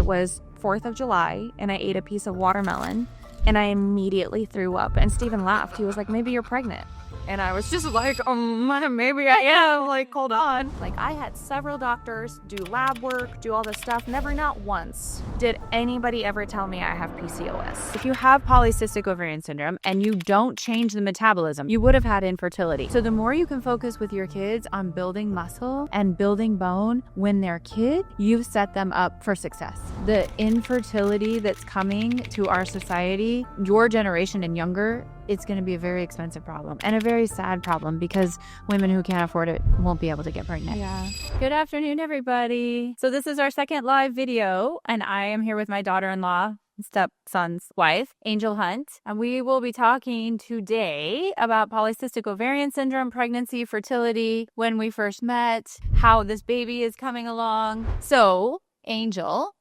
It was 4th of July, and I ate a piece of watermelon, and I immediately threw up. And Steven laughed. He was like, maybe you're pregnant. And I was just like, maybe I am. Like, hold on. Like, I had several doctors do lab work, do all this stuff. Never, not once, did anybody ever tell me I have PCOS. If you have polycystic ovarian syndrome and you don't change the metabolism, you would have had infertility. So the more you can focus with your kids on building muscle and building bone when they're kid, you've set them up for success. The infertility that's coming to our society, your generation and younger, it's going to be a very expensive problem and a very sad problem because women who can't afford it won't be able to get pregnant. Yeah. Good afternoon, everybody. So this is our second live video, and I am here with my daughter-in-law, stepson's wife, Angel Hunt, and we will be talking today about polycystic ovarian syndrome, pregnancy, fertility, when we first met, how this baby is coming along. So, Angel,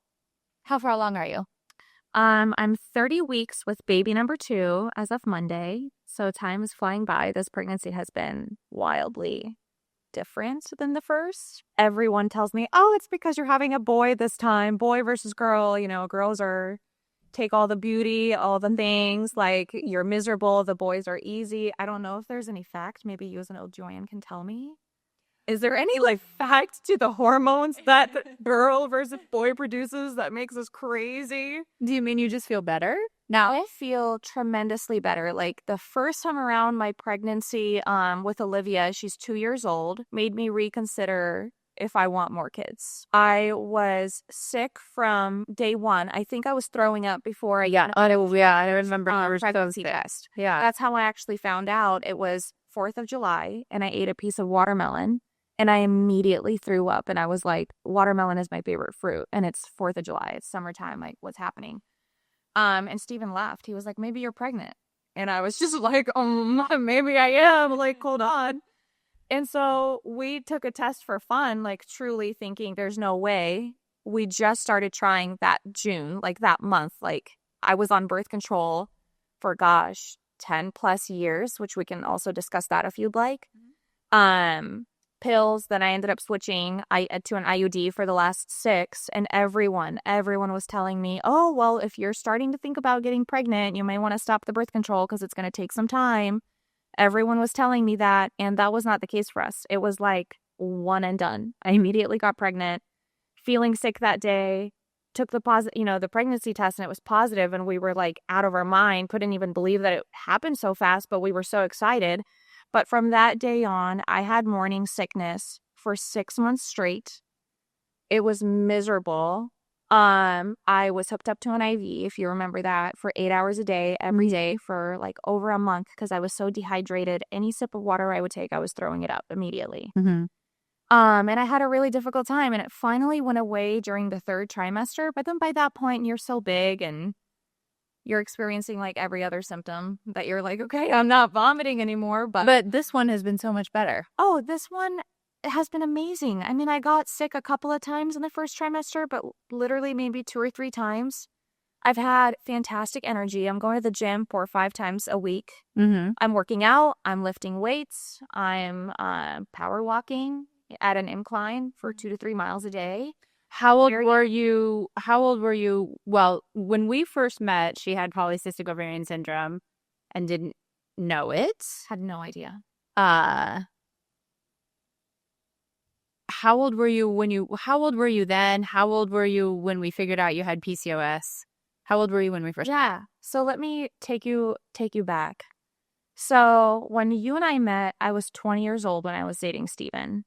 how far along are you? I'm 30 weeks with baby number 2 as of Monday. So time is flying by. This pregnancy has been wildly different than the first. Everyone tells me, oh, it's because you're having a boy this time. Boy versus girl. You know, girls take all the beauty, all the things. Like, you're miserable. The boys are easy. I don't know if there's any fact. Maybe you as an OB/GYN can tell me. Is there any fact to the hormones that girl versus boy produces that makes us crazy? Do you mean you just feel better? Now, I feel tremendously better. Like, the first time around my pregnancy with Olivia, she's 2 years old, made me reconsider if I want more kids. I was sick from day one. I think I was throwing up before I got I remember pregnancy test. Yeah. That's how I actually found out. It was 4th of July, and I ate a piece of watermelon. And I immediately threw up, and I was like, watermelon is my favorite fruit, and it's 4th of July. It's summertime. Like, what's happening? And Steven laughed. He was like, maybe you're pregnant. And I was just like, maybe I am. Like, hold on. And so we took a test for fun, like, truly thinking there's no way. We just started trying that June, like that month. Like, I was on birth control for, 10 plus years, which we can also discuss that if you'd like. Pills, then I ended up switching to an IUD for the last 6, and everyone was telling me, oh, well, if you're starting to think about getting pregnant, you may want to stop the birth control because it's going to take some time. Everyone was telling me that, and that was not the case for us. It was like one and done. I immediately got pregnant, feeling sick that day, took the the pregnancy test, and it was positive, and we were like out of our mind, couldn't even believe that it happened so fast, but we were so excited. But from that day on, I had morning sickness for 6 months straight. It was miserable. I was hooked up to an IV, if you remember that, for 8 hours a day, every day for like over a month because I was so dehydrated. Any sip of water I would take, I was throwing it up immediately. Mm-hmm. And I had a really difficult time, and it finally went away during the 3rd trimester. But then by that point, you're so big and you're experiencing like every other symptom that you're like, okay, I'm not vomiting anymore. But this one has been so much better. Oh, this one has been amazing. I mean, I got sick a couple of times in the 1st trimester, but literally maybe 2 or 3 times. I've had fantastic energy. I'm going to the gym 4 or 5 times a week. Mm-hmm. I'm working out. I'm lifting weights. I'm power walking at an incline for 2 to 3 miles a day. How old were you? Well, when we first met, she had polycystic ovarian syndrome and didn't know it. Had no idea. How old were you then? How old were you when we figured out you had PCOS? How old were you when we first met? Yeah. So let me take you back. So when you and I met, I was 20 years old when I was dating Steven.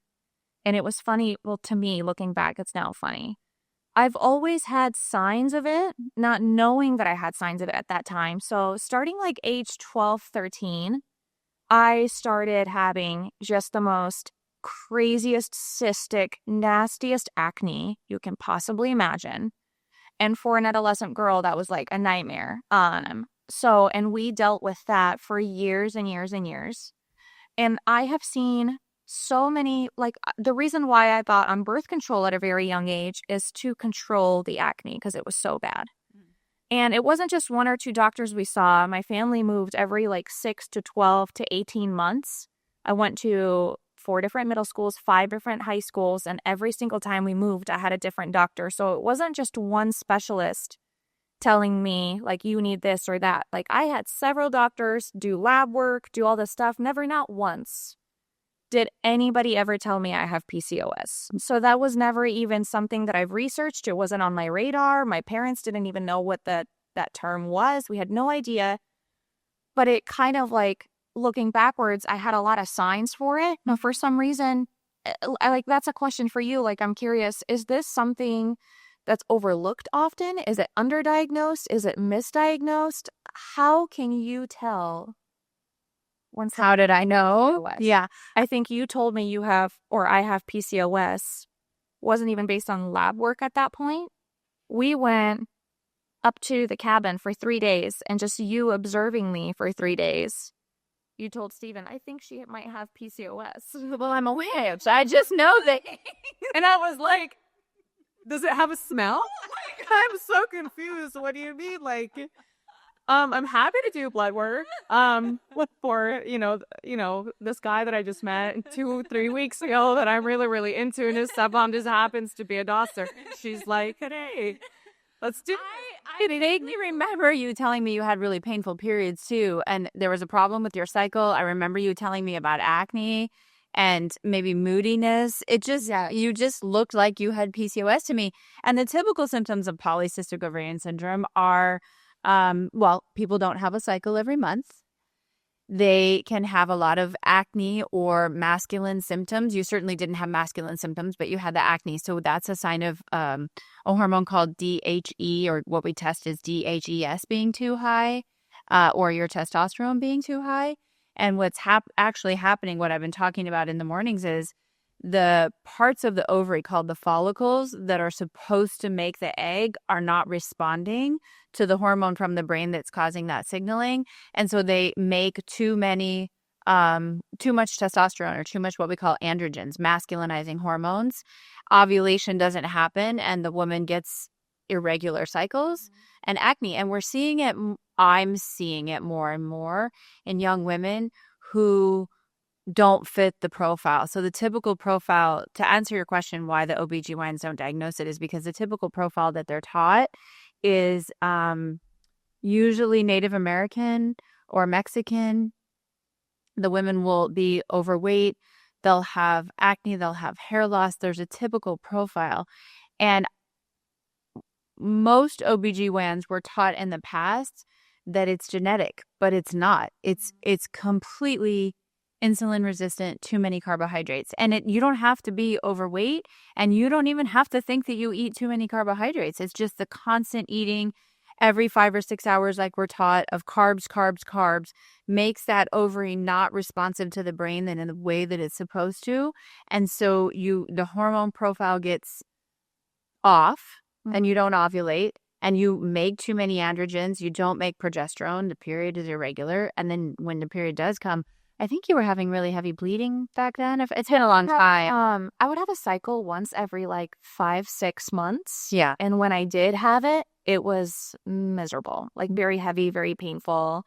And it was funny, well, to me, looking back, it's now funny. I've always had signs of it, not knowing that I had signs of it at that time. So starting like age 12, 13, I started having just the most craziest, cystic, nastiest acne you can possibly imagine. And for an adolescent girl, that was like a nightmare. And we dealt with that for years and years and years. And I have seen so many, like, the reason why I got on birth control at a very young age is to control the acne because it was so bad. And it wasn't just 1 or 2 doctors we saw. My family moved every like 6 to 12 to 18 months. I went to 4 different middle schools, 5 different high schools, and every single time we moved, I had a different doctor. So it wasn't just one specialist telling me, like, you need this or that. Like, I had several doctors do lab work, do all this stuff. Never, not once did anybody ever tell me I have PCOS. So that was never even something that I've researched. It wasn't on my radar. My parents didn't even know what that term was. We had no idea. But it kind of like, looking backwards, I had a lot of signs for it. Now, for some reason, that's a question for you. Like, I'm curious, is this something that's overlooked often? Is it underdiagnosed? Is it misdiagnosed? How can you tell? How did I know? PCOS? Yeah. I think you told me you have, or I have PCOS. Wasn't even based on lab work at that point. We went up to the cabin for 3 days, and just you observing me for 3 days, you told Steven, I think she might have PCOS. Well, I'm aware. So I just know that. And I was like, does it have a smell? Like, I'm so confused. What do you mean? Like, I'm happy to do blood work. For this guy that I just met 2-3 weeks ago that I'm really, really into, and his stepmom just happens to be a doctor. She's like, hey, let's do. I vaguely remember you telling me you had really painful periods too, and there was a problem with your cycle. I remember you telling me about acne and maybe moodiness. You just looked like you had PCOS to me. And the typical symptoms of polycystic ovarian syndrome are, people don't have a cycle every month. They can have a lot of acne or masculine symptoms. You certainly didn't have masculine symptoms, but you had the acne. So that's a sign of a hormone called DHE, or what we test is DHES being too high, or your testosterone being too high. And what's actually happening, what I've been talking about in the mornings, is the parts of the ovary called the follicles that are supposed to make the egg are not responding to the hormone from the brain that's causing that signaling. And so they make too much testosterone, or too much what we call androgens, masculinizing hormones. Ovulation doesn't happen, and the woman gets irregular cycles and acne. And I'm seeing it more and more in young women who don't fit the profile. So the typical profile, to answer your question why the OBGYNs don't diagnose it, is because the typical profile that they're taught is usually Native American or Mexican. The women will be overweight. They'll have acne. They'll have hair loss. There's a typical profile. And most OBGYNs were taught in the past that it's genetic, but it's not. It's completely insulin resistant, too many carbohydrates. And you don't have to be overweight, and you don't even have to think that you eat too many carbohydrates. It's just the constant eating every 5 or 6 hours, like we're taught, of carbs, makes that ovary not responsive to the brain in the way that it's supposed to. And so the hormone profile gets off, and you don't ovulate, and you make too many androgens. You don't make progesterone. The period is irregular. And then when the period does come, I think you were having really heavy bleeding back then. It's been a long time. I would have a cycle once every 5-6 months. Yeah. And when I did have it, it was miserable, very heavy, very painful.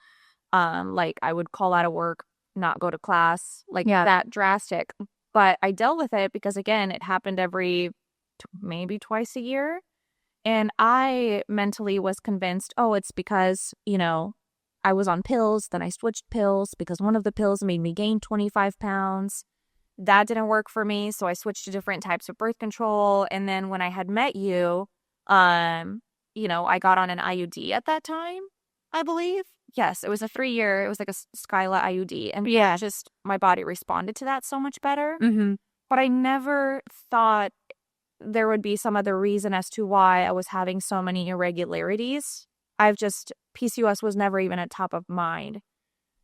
I would call out of work, not go to class, that drastic. But I dealt with it because, again, it happened every maybe twice a year. And I mentally was convinced, it's because, I was on pills, then I switched pills because one of the pills made me gain 25 pounds. That didn't work for me, so I switched to different types of birth control. And then when I had met you, I got on an IUD at that time, I believe. Yes, it was a 3-year, it was like a Skyla IUD. And just my body responded to that so much better. Mm-hmm. But I never thought there would be some other reason as to why I was having so many irregularities. PCOS was never even at top of mind.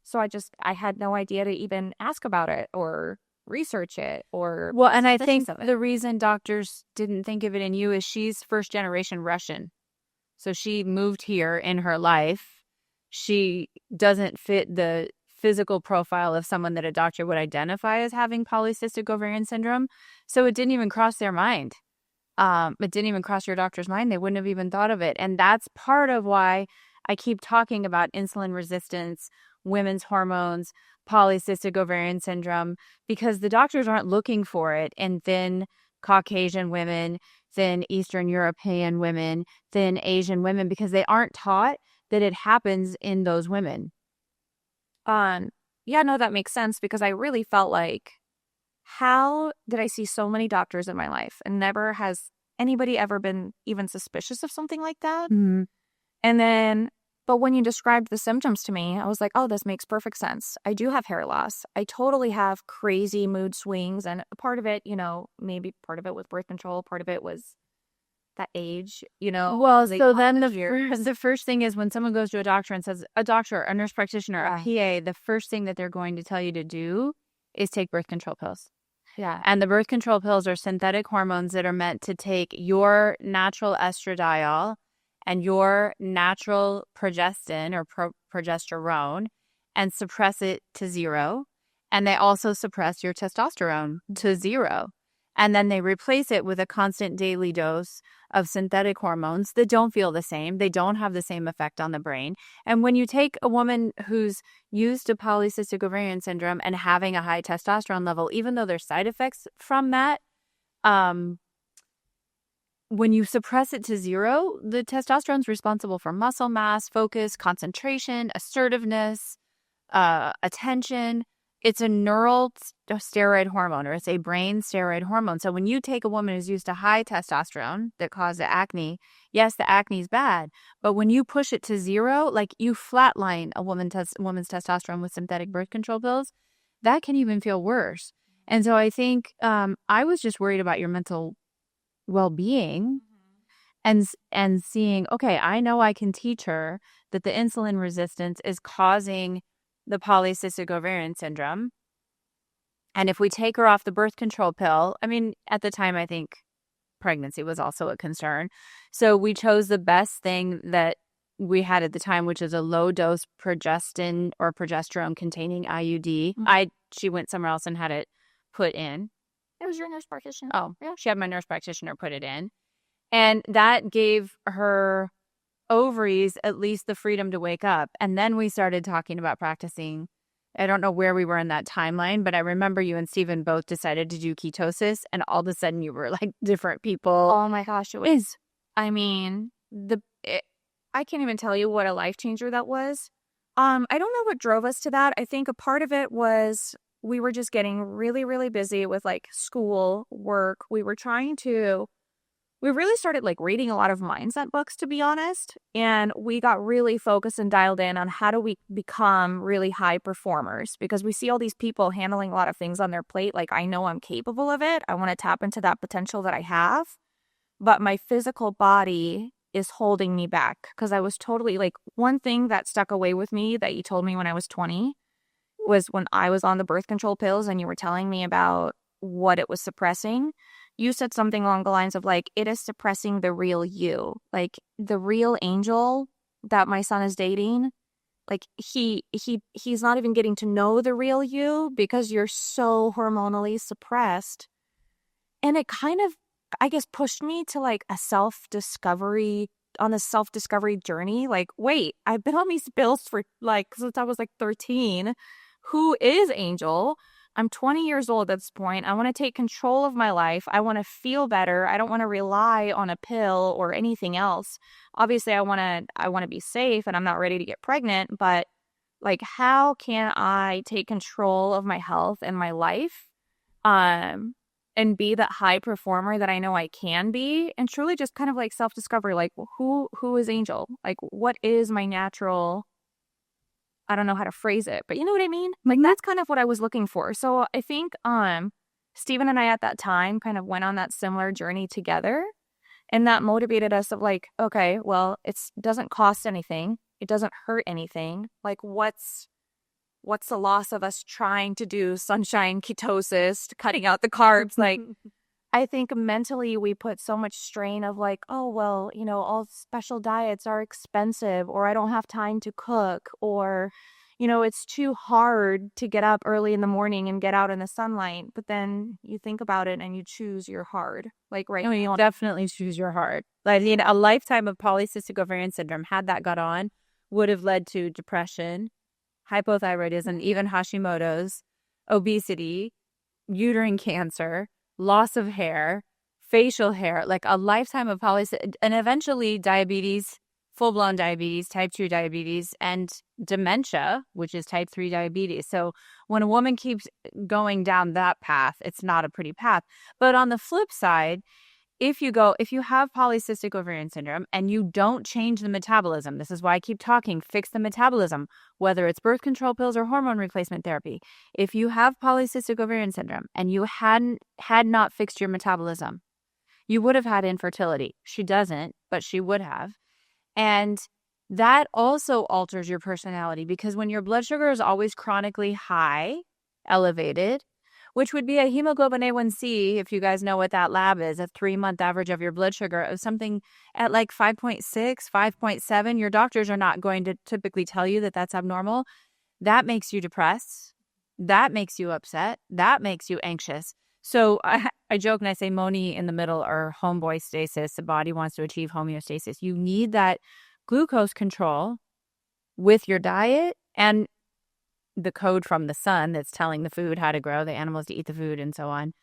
So I had no idea to even ask about it or research it or. Well, and I think the reason doctors didn't think of it in you is she's first generation Russian. So she moved here in her life. She doesn't fit the physical profile of someone that a doctor would identify as having polycystic ovarian syndrome. So it didn't even cross their mind. It didn't even cross your doctor's mind. They wouldn't have even thought of it. And that's part of why I keep talking about insulin resistance, women's hormones, polycystic ovarian syndrome because the doctors aren't looking for it in thin Caucasian women, thin Eastern European women, thin Asian women, because they aren't taught that it happens in those women. Yeah, no, that makes sense because I really felt like, how did I see so many doctors in my life and never has anybody ever been even suspicious of something like that? Mm-hmm. And then, but when you described the symptoms to me, I was like, oh, this makes perfect sense. I do have hair loss. I totally have crazy mood swings. And part of it, maybe part of it was birth control. Part of it was that age, Well, so then years. the first thing is when someone goes to a doctor and says, a doctor, a nurse practitioner, a PA, the first thing that they're going to tell you to do is take birth control pills. Yeah. And the birth control pills are synthetic hormones that are meant to take your natural estradiol and your natural progestin or progesterone and suppress it to zero. And they also suppress your testosterone to zero. And then they replace it with a constant daily dose of synthetic hormones that don't feel the same. They don't have the same effect on the brain. And when you take a woman who's used to polycystic ovarian syndrome and having a high testosterone level, even though there's side effects from that, when you suppress it to zero, the testosterone is responsible for muscle mass, focus, concentration, assertiveness, attention. It's a neural steroid hormone, or it's a brain steroid hormone. So when you take a woman who's used to high testosterone that caused the acne, yes, the acne is bad. But when you push it to zero, like you flatline a woman's testosterone with synthetic birth control pills, that can even feel worse. And so I think I was just worried about your mental well-being and seeing, okay, I know I can teach her that the insulin resistance is causing the polycystic ovarian syndrome. And if we take her off the birth control pill, I mean, at the time, I think pregnancy was also a concern. So we chose the best thing that we had at the time, which is a low dose progestin or progesterone containing IUD. Mm-hmm. She went somewhere else and had it put in. It was your nurse practitioner. Oh, yeah. She had my nurse practitioner put it in. And that gave her ovaries at least the freedom to wake up. And then we started talking about practicing. I don't know where we were in that timeline, but I remember you and Steven both decided to do ketosis, and all of a sudden you were like different people. Oh my gosh, it was. I mean, I can't even tell you what a life changer that was. I don't know what drove us to that. I think a part of it was we were just getting really, really busy with like school, work. We really started like reading a lot of mindset books, to be honest. And we got really focused and dialed in on how do we become really high performers, because we see all these people handling a lot of things on their plate. Like, I know I'm capable of it. I want to tap into that potential that I have. But my physical body is holding me back, because I was totally like, one thing that stuck away with me that you told me when I was 20 was when I was on the birth control pills and you were telling me about what it was suppressing. You said something along the lines of like, it is suppressing the real you, like the real Angel that my son is dating. Like he's not even getting to know the real you because you're so hormonally suppressed. And it kind of, I guess, pushed me to like a self-discovery journey. Like, wait, I've been on these pills for like, since I was like 13. Who is Angel? I'm 20 years old at this point. I want to take control of my life. I want to feel better. I don't want to rely on a pill or anything else. Obviously, I want to be safe, and I'm not ready to get pregnant, but like, how can I take control of my health and my life and be that high performer that I know I can be, and truly just kind of like self-discovery, like, who is Angel? Like, what is my natural, I don't know how to phrase it, but you know what I mean? Like, that's kind of what I was looking for. So I think Steven and I at that time kind of went on that similar journey together, and that motivated us of like, okay, well, it doesn't cost anything. It doesn't hurt anything. Like, what's the loss of us trying to do sunshine ketosis, cutting out the carbs? Like, I think mentally we put so much strain of like, oh, well, all special diets are expensive, or I don't have time to cook, or, it's too hard to get up early in the morning and get out in the sunlight. But then you think about it and you choose your hard. Like, right now, you definitely choose your hard. Like, a lifetime of polycystic ovarian syndrome, had that got on, would have led to depression, hypothyroidism, even Hashimoto's, obesity, uterine cancer, loss of hair, facial hair, like a lifetime of and eventually diabetes, full-blown diabetes, type 2 diabetes, and dementia, which is type 3 diabetes. So when a woman keeps going down that path, it's not a pretty path. But on the flip side, if you have polycystic ovarian syndrome and you don't change the metabolism, this is why I keep talking, fix the metabolism, whether it's birth control pills or hormone replacement therapy. If you have polycystic ovarian syndrome and you had not fixed your metabolism, you would have had infertility. She doesn't, but she would have. And that also alters your personality, because when your blood sugar is always chronically high, elevated, which would be a hemoglobin A1C, if you guys know what that lab is, a 3-month average of your blood sugar of something at like 5.6, 5.7. Your doctors are not going to typically tell you that that's abnormal. That makes you depressed. That makes you upset. That makes you anxious. So I joke and I say Moni in the middle, or homeboy stasis. The body wants to achieve homeostasis. You need that glucose control with your diet and the code from the sun that's telling the food how to grow, the animals to eat the food, and so on.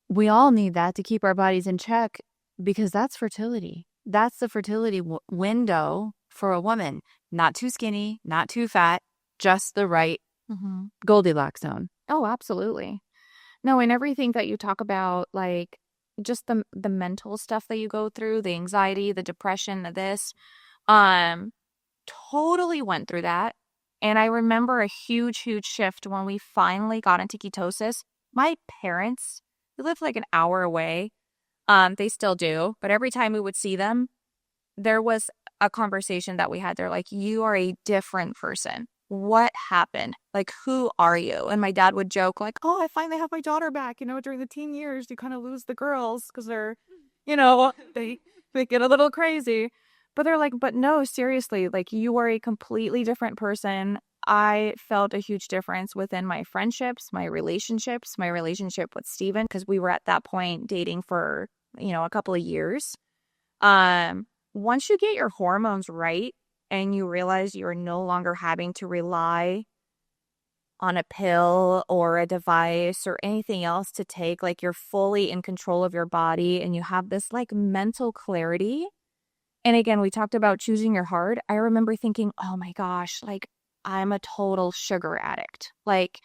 We all need that to keep our bodies in check, because that's fertility. That's the fertility window for a woman. Not too skinny, not too fat, just the right Goldilocks zone. Oh, absolutely. No, and everything that you talk about, like just the mental stuff that you go through, the anxiety, the depression, this, totally went through that. And I remember a huge, huge shift when we finally got into ketosis. My parents, we lived like an hour away. They still do. But every time we would see them, there was a conversation that we had. They're like, you are a different person. What happened? Like, who are you? And my dad would joke like, oh, I finally have my daughter back. You know, during the teen years, you kind of lose the girls because they're, you know, they get a little crazy. But they're like, but no, seriously, like, you are a completely different person. I felt a huge difference within my friendships, my relationship with Steven, because we were at that point dating for, you know, a couple of years. Once you get your hormones right and you realize you're no longer having to rely on a pill or a device or anything else to take, like, you're fully in control of your body and you have this like mental clarity. And again, we talked about choosing your heart. I remember thinking, oh my gosh, like, I'm a total sugar addict. Like,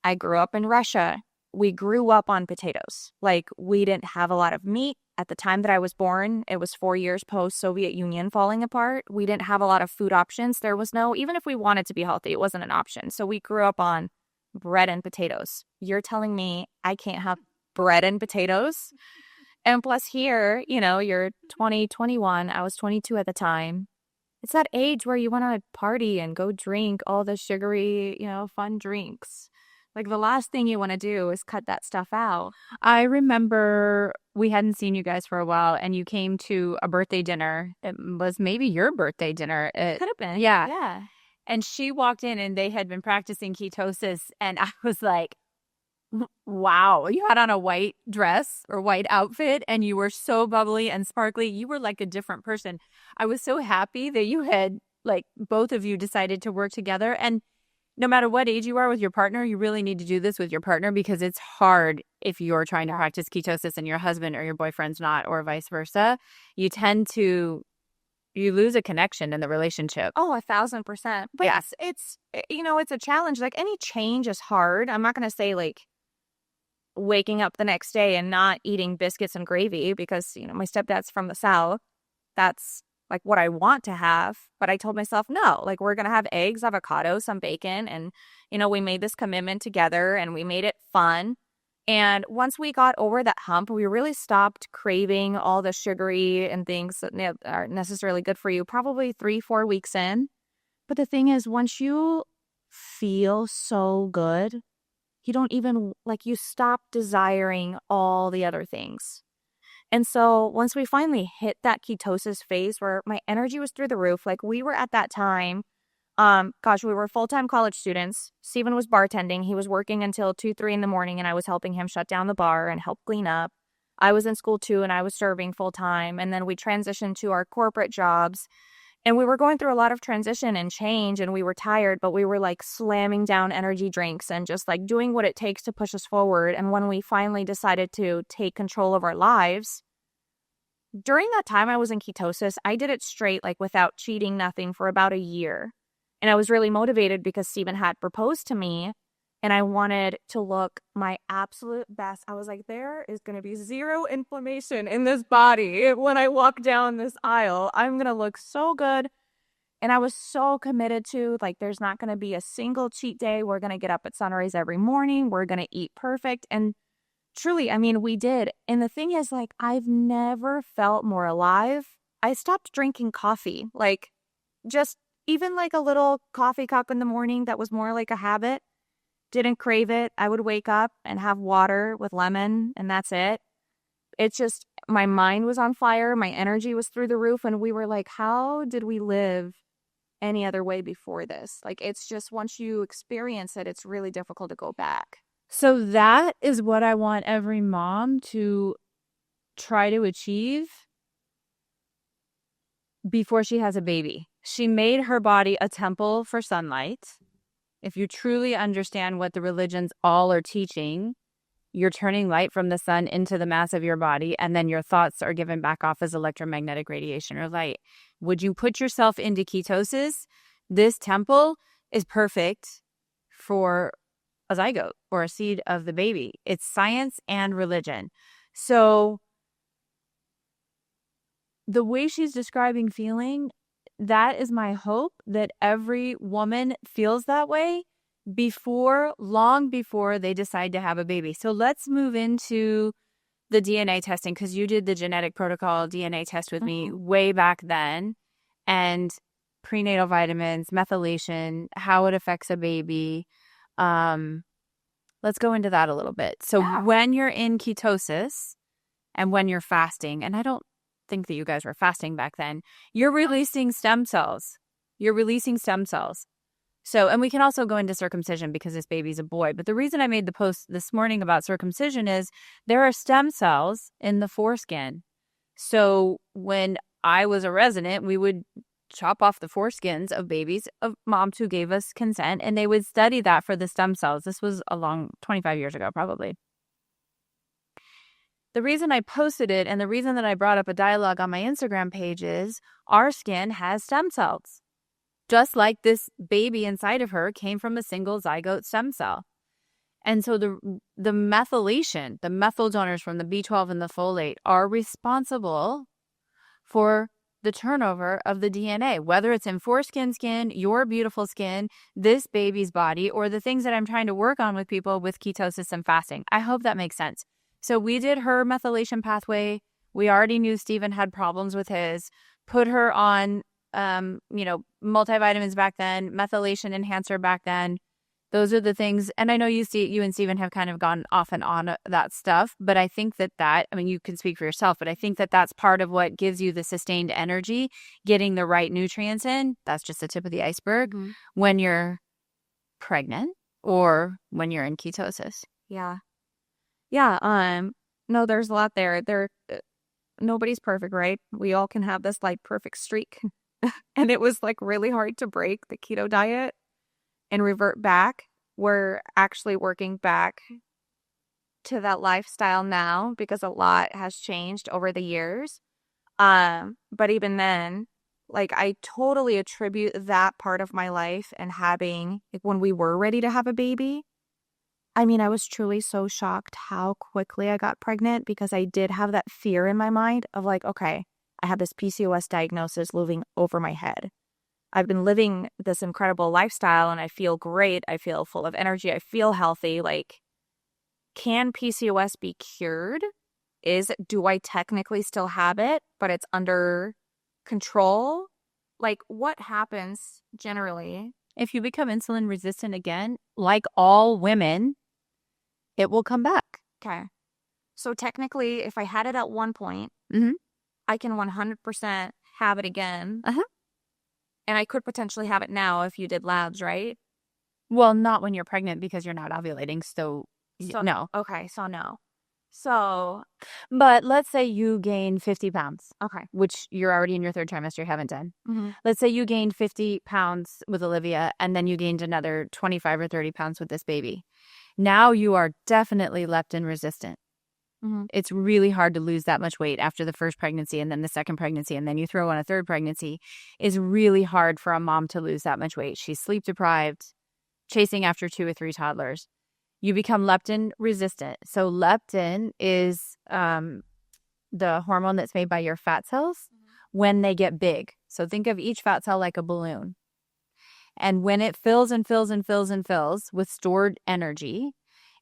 I grew up in Russia. We grew up on potatoes. Like, we didn't have a lot of meat. At the time that I was born, it was 4 years post-Soviet Union falling apart. We didn't have a lot of food options. There was no, even if we wanted to be healthy, it wasn't an option. So we grew up on bread and potatoes. You're telling me I can't have bread and potatoes? And plus here, you know, you're 20, 21. I was 22 at the time. It's that age where you want to party and go drink all the sugary, you know, fun drinks. Like, the last thing you want to do is cut that stuff out. I remember we hadn't seen you guys for a while, and you came to a birthday dinner. It was maybe your birthday dinner. Could have been. Yeah. Yeah. And she walked in and they had been practicing ketosis. And I was like, wow, you had on a white dress or white outfit and you were so bubbly and sparkly. You were like a different person. I was so happy that you had, like, both of you decided to work together. And no matter what age you are with your partner, you really need to do this with your partner, because it's hard if you're trying to practice ketosis and your husband or your boyfriend's not, or vice versa. You lose a connection in the relationship. Oh, 1,000%. But Yeah. it's, you know, it's a challenge. Like, any change is hard. I'm not going to say, like, waking up the next day and not eating biscuits and gravy, because, you know, my stepdad's from the South. That's like what I want to have. But I told myself, no, like, we're going to have eggs, avocado, some bacon. And, you know, we made this commitment together and we made it fun. And once we got over that hump, we really stopped craving all the sugary and things that aren't necessarily good for you, probably 3-4 weeks in. But the thing is, once you feel so good, you don't even, like, you stop desiring all the other things. And so once we finally hit that ketosis phase where my energy was through the roof, like, we were at that time, we were full-time college students. Steven was bartending. He was working until 2-3 in the morning, and I was helping him shut down the bar and help clean up. I was in school too, and I was serving full-time. And then we transitioned to our corporate jobs. And we were going through a lot of transition and change, and we were tired, but we were like slamming down energy drinks and just like doing what it takes to push us forward. And when we finally decided to take control of our lives, during that time I was in ketosis, I did it straight, like without cheating, nothing, for about a year. And I was really motivated because Steven had proposed to me and I wanted to look my absolute best. I was like, there is going to be zero inflammation in this body when I walk down this aisle. I'm going to look so good. And I was so committed to, like, there's not going to be a single cheat day. We're going to get up at sunrise every morning. We're going to eat perfect. And truly, I mean, we did. And the thing is, like, I've never felt more alive. I stopped drinking coffee, like, just even like a little coffee cup in the morning that was more like a habit. Didn't crave it. I would wake up and have water with lemon, and that's it. It's just, my mind was on fire. My energy was through the roof. And we were like, how did we live any other way before this? Like, it's just, once you experience it, it's really difficult to go back. So that is what I want every mom to try to achieve before she has a baby. She made her body a temple for sunlight. If you truly understand what the religions all are teaching, you're turning light from the sun into the mass of your body, and then your thoughts are given back off as electromagnetic radiation or light. Would you put yourself into ketosis? This temple is perfect for a zygote or a seed of the baby. It's science and religion. So the way she's describing feeling, that is my hope, that every woman feels that way long before they decide to have a baby. So let's move into the DNA testing, because you did the genetic protocol DNA test with me way back then, and prenatal vitamins, methylation, how it affects a baby. Let's go into that a little bit. So when you're in ketosis and when you're fasting, and I don't think that you guys were fasting back then, you're releasing stem cells. So, and we can also go into circumcision because this baby's a boy. But the reason I made the post this morning about circumcision is there are stem cells in the foreskin. So when I was a resident, we would chop off the foreskins of babies of moms who gave us consent, and they would study that for the stem cells. This was 25 years ago, probably. The reason I posted it and the reason that I brought up a dialogue on my Instagram page is our skin has stem cells. Just like this baby inside of her came from a single zygote stem cell. And so the methylation, the methyl donors from the B12 and the folate are responsible for the turnover of the DNA, whether it's in foreskin skin, your beautiful skin, this baby's body, or the things that I'm trying to work on with people with ketosis and fasting. I hope that makes sense. So we did her methylation pathway. We already knew Steven had problems with his. Put her on, multivitamins back then, methylation enhancer back then. Those are the things. And I know you and Steven have kind of gone off and on that stuff. But I think you can speak for yourself, but I think that that's part of what gives you the sustained energy, getting the right nutrients in. That's just the tip of the iceberg when you're pregnant or when you're in ketosis. Yeah. Yeah. No, there's a lot there. Nobody's perfect, right? We all can have this like perfect streak. And it was like really hard to break the keto diet and revert back. We're actually working back to that lifestyle now because a lot has changed over the years. But even then, like, I totally attribute that part of my life and having, like, when we were ready to have a baby. I mean, I was truly so shocked how quickly I got pregnant because I did have that fear in my mind of like, okay, I have this PCOS diagnosis looming over my head. I've been living this incredible lifestyle and I feel great. I feel full of energy. I feel healthy. Like, can PCOS be cured? Do I technically still have it, but it's under control? Like, what happens generally? If you become insulin resistant again, like all women, it will come back. Okay. So technically, if I had it at one point, I can 100% have it again. And I could potentially have it now if you did labs, right? Well, not when you're pregnant because you're not ovulating. So no. Okay, so no. So, But let's say you gain 50 pounds, okay. which you're already in your third trimester, you haven't done. Mm-hmm. Let's say you gained 50 pounds with Olivia, and then you gained another 25 or 30 pounds with this baby. Now you are definitely leptin resistant. Mm-hmm. It's really hard to lose that much weight after the first pregnancy and then the second pregnancy, and then you throw in a third pregnancy. It's really hard for a mom to lose that much weight. She's sleep deprived, chasing after 2 or 3 toddlers. You become leptin resistant. So leptin is the hormone that's made by your fat cells when they get big. So think of each fat cell like a balloon. And when it fills and fills and fills and fills with stored energy,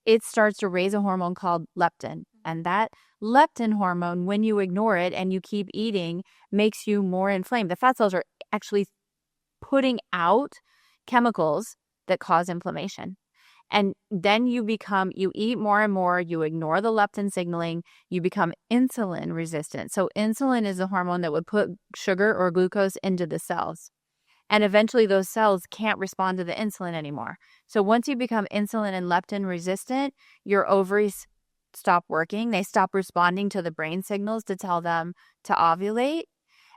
it starts to raise a hormone called leptin. And that leptin hormone, when you ignore it and you keep eating, makes you more inflamed. The fat cells are actually putting out chemicals that cause inflammation. And then you eat more and more, you ignore the leptin signaling, you become insulin resistant. So insulin is a hormone that would put sugar or glucose into the cells. And eventually those cells can't respond to the insulin anymore. So once you become insulin and leptin resistant, your ovaries stop working. They stop responding to the brain signals to tell them to ovulate.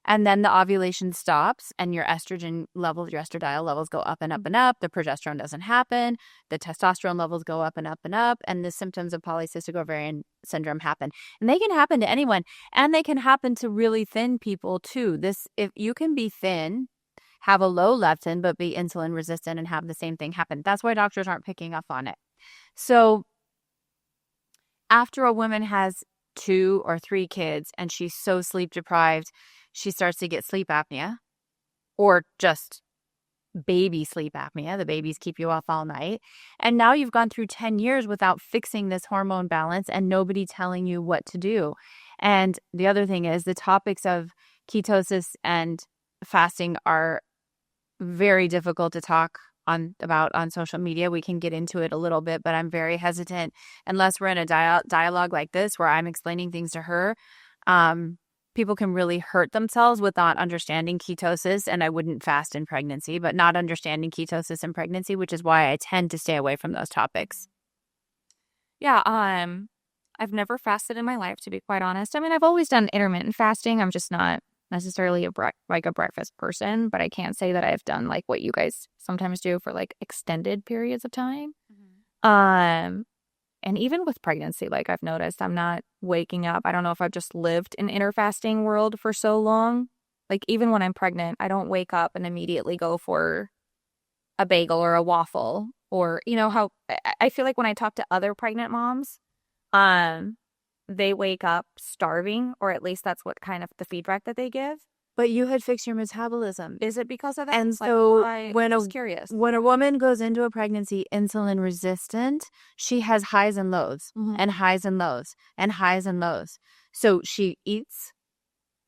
And then the ovulation stops and your estrogen levels, your estradiol levels go up and up and up. The progesterone doesn't happen. The testosterone levels go up and up and up. And the symptoms of polycystic ovarian syndrome happen. And they can happen to anyone. And they can happen to really thin people too. If you can be thin, have a low leptin, but be insulin resistant and have the same thing happen. That's why doctors aren't picking up on it. So after a woman has 2 or 3 kids and she's so sleep deprived, she starts to get sleep apnea or just baby sleep apnea. The babies keep you up all night. And now you've gone through 10 years without fixing this hormone balance and nobody telling you what to do. And the other thing is the topics of ketosis and fasting are very difficult to talk about on social media. We can get into it a little bit, but I'm very hesitant unless we're in a dialogue like this where I'm explaining things to her. People can really hurt themselves with not understanding ketosis, and I wouldn't fast in pregnancy, but not understanding ketosis in pregnancy, which is why I tend to stay away from those topics. Yeah, I've never fasted in my life, to be quite honest. I mean, I've always done intermittent fasting. I'm just not necessarily a breakfast person, but I can't say that I've done like what you guys sometimes do for like extended periods of time. Mm-hmm. And even with pregnancy, like I've noticed I'm not waking up. I don't know if I've just lived in interfasting world for so long. Like even when I'm pregnant, I don't wake up and immediately go for a bagel or a waffle, or how I feel like when I talk to other pregnant moms, they wake up starving, or at least that's what kind of the feedback that they give. But you had fixed your metabolism. Is it because of that? And so I was curious. When a woman goes into a pregnancy insulin resistant, she has highs and lows, mm-hmm. and highs and lows and highs and lows. So she eats,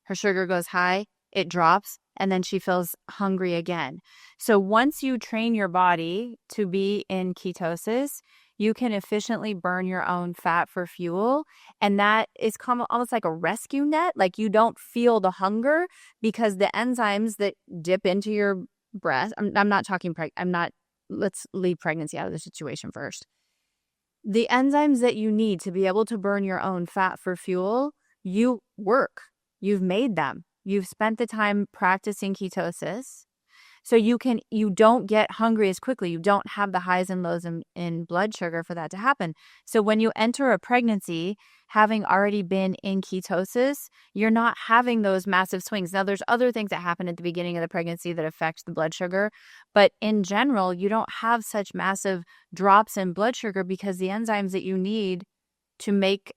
her sugar goes high, it drops, and then she feels hungry again. So once you train your body to be in ketosis, you can efficiently burn your own fat for fuel. And that is almost like a rescue net. Like you don't feel the hunger because the enzymes that dip into your breast, I'm not talking, let's leave pregnancy out of the situation first. The enzymes that you need to be able to burn your own fat for fuel, you've made them. You've spent the time practicing ketosis. So you don't get hungry as quickly. You don't have the highs and lows in blood sugar for that to happen. So when you enter a pregnancy, having already been in ketosis, you're not having those massive swings. Now, there's other things that happen at the beginning of the pregnancy that affect the blood sugar. But in general, you don't have such massive drops in blood sugar because the enzymes that you need to make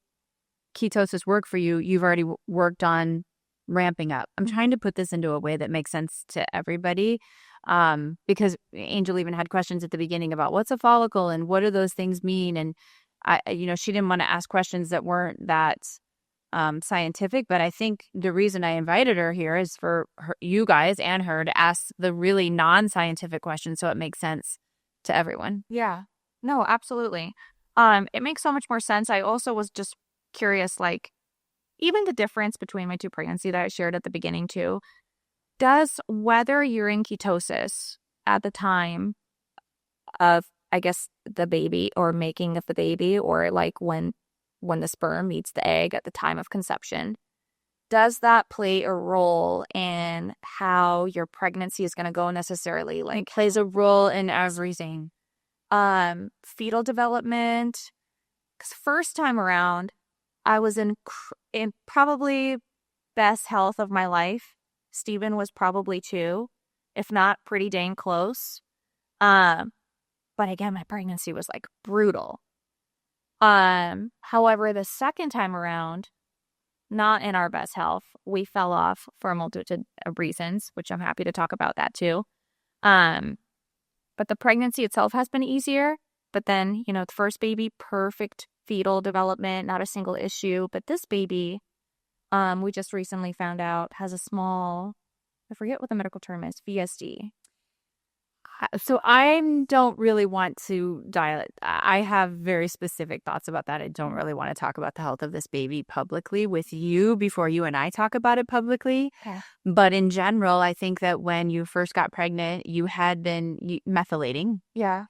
ketosis work for you, you've already worked on ramping up. I'm trying to put this into a way that makes sense to everybody, because Angel even had questions at the beginning about what's a follicle and what do those things mean, and she didn't want to ask questions that weren't that scientific. But I think the reason I invited her here is for you guys and her to ask the really non-scientific questions so it makes sense to everyone. Yeah, no, absolutely. It makes so much more sense. I also was just curious, like, even the difference between my 2 pregnancies that I shared at the beginning too, does whether you're in ketosis at the time of, I guess, the baby or making of the baby, or like when when the sperm meets the egg at the time of conception. Does that play a role in how your pregnancy is going to go necessarily? Like, It plays a role in everything. fetal development? Because first time around, I was in probably best health of my life. Stephen was probably too, if not pretty dang close. But again, my pregnancy was like brutal. However, the second time around, not in our best health. We fell off for a multitude of reasons, which I'm happy to talk about that too. But the pregnancy itself has been easier. But then, the first baby, perfect fetal development, not a single issue. But this baby, we just recently found out, has a small, I forget what the medical term is, VSD. So I don't really want to dial it. I have very specific thoughts about that. I don't really want to talk about the health of this baby publicly with you before you and I talk about it publicly. Okay. But in general, I think that when you first got pregnant, you had been methylating. Yeah.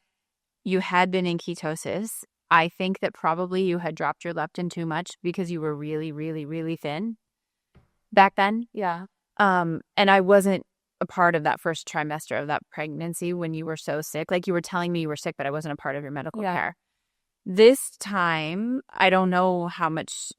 You had been in ketosis. I think that probably you had dropped your leptin too much because you were really, really, really thin back then. Yeah. And I wasn't a part of that first trimester of that pregnancy when you were so sick. Like, you were telling me you were sick, but I wasn't a part of your medical care. This time, I don't know how much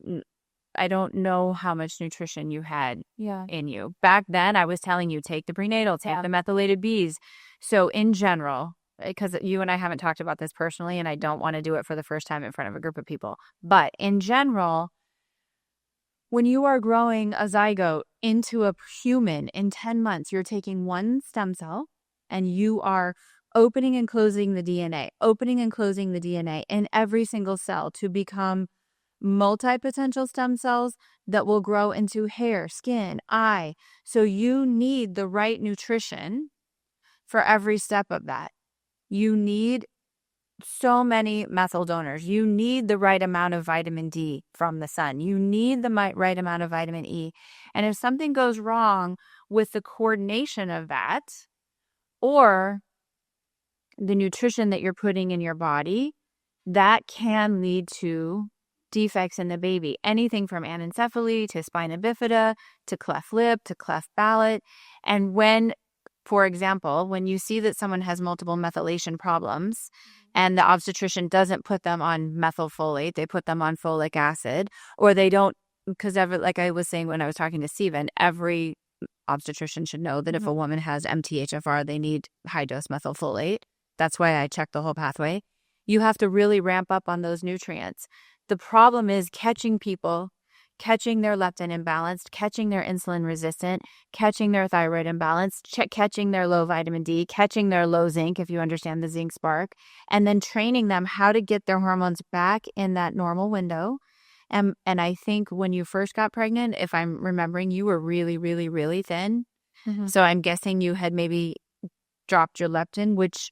nutrition you had in you. Back then, I was telling you, take the prenatal, take the methylated Bs. So in general, because you and I haven't talked about this personally, and I don't want to do it for the first time in front of a group of people, but in general, when you are growing a zygote into a human in 10 months, you're taking one stem cell and you are opening and closing the DNA, in every single cell to become multi-potential stem cells that will grow into hair, skin, eye. So you need the right nutrition for every step of that. You need so many methyl donors. You need the right amount of vitamin D from the sun. You need the right amount of vitamin E. And if something goes wrong with the coordination of that, or the nutrition that you're putting in your body, that can lead to defects in the baby. Anything from anencephaly to spina bifida to cleft lip to cleft palate. And when, for example, when you see that someone has multiple methylation problems and the obstetrician doesn't put them on methylfolate, they put them on folic acid, or they don't, because like I was saying when I was talking to Stephen, every obstetrician should know that if a woman has MTHFR, they need high dose methylfolate. That's why I check the whole pathway. You have to really ramp up on those nutrients. The problem is catching their leptin imbalanced, catching their insulin resistant, catching their thyroid imbalanced, catching their low vitamin D, catching their low zinc, if you understand the zinc spark, and then training them how to get their hormones back in that normal window. And I think when you first got pregnant, if I'm remembering, you were really, really, really thin. So I'm guessing you had maybe dropped your leptin, which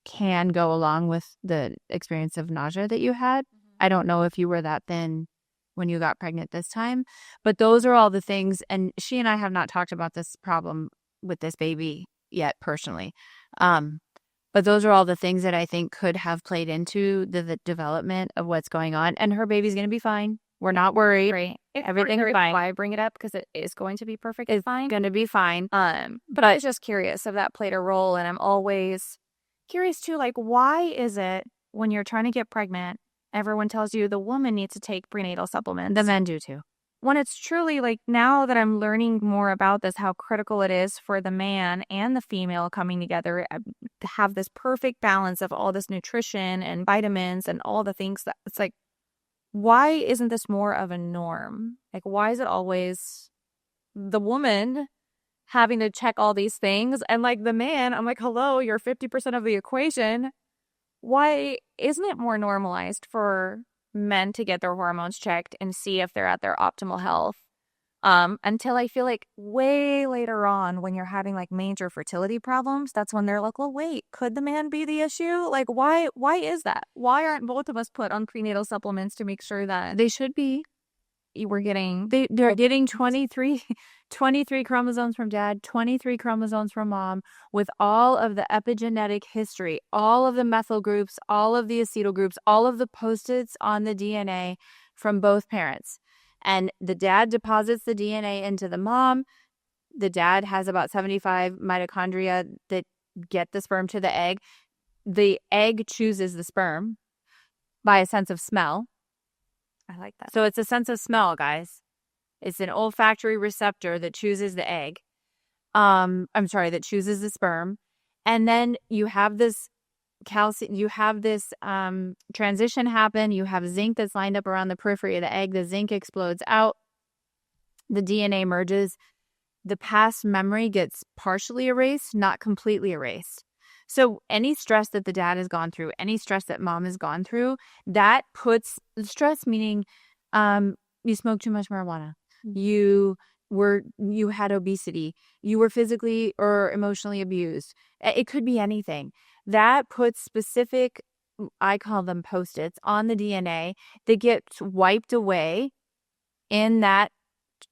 can go along with the experience of nausea that you had. I don't know if you were that thin when you got pregnant this time, but those are all the things. And she and I have not talked about this problem with this baby yet personally. But those are all the things that I think could have played into the development of what's going on. And her baby's going to be fine. We're not worried. Great. Everything's fine. Why I bring it up? Because it is going to be perfectly fine. Going to be fine. But I was just curious if that played a role. And I'm always curious too, like, why is it when you're trying to get pregnant, everyone tells you the woman needs to take prenatal supplements? The men do too. When it's truly, like, now that I'm learning more about this, how critical it is for the man and the female coming together to have this perfect balance of all this nutrition and vitamins and all the things that it's like, why isn't this more of a norm? Like, why is it always the woman having to check all these things? And like the man, I'm like, hello, you're 50% of the equation. Why isn't it more normalized for men to get their hormones checked and see if they're at their optimal health? Until I feel like way later on when you're having like major fertility problems, that's when they're like, well, wait, could the man be the issue? Like, why is that? Why aren't both of us put on prenatal supplements to make sure that they should be? We're getting... They're getting 23 chromosomes from dad, 23 chromosomes from mom, with all of the epigenetic history, all of the methyl groups, all of the acetyl groups, all of the post-its on the DNA from both parents. And the dad deposits the DNA into the mom. The dad has about 75 mitochondria that get the sperm to the egg. The egg chooses the sperm by a sense of smell. I like that. So it's a sense of smell, guys. It's an olfactory receptor that chooses the egg. That chooses the sperm. And then you have this transition happen. You have zinc that's lined up around the periphery of the egg. The zinc explodes out. The DNA merges. The past memory gets partially erased, not completely erased. So any stress that the dad has gone through, any stress that mom has gone through, that puts stress, meaning you smoked too much marijuana, you had obesity, you were physically or emotionally abused. It could be anything. That puts specific, I call them post-its, on the DNA that gets wiped away in that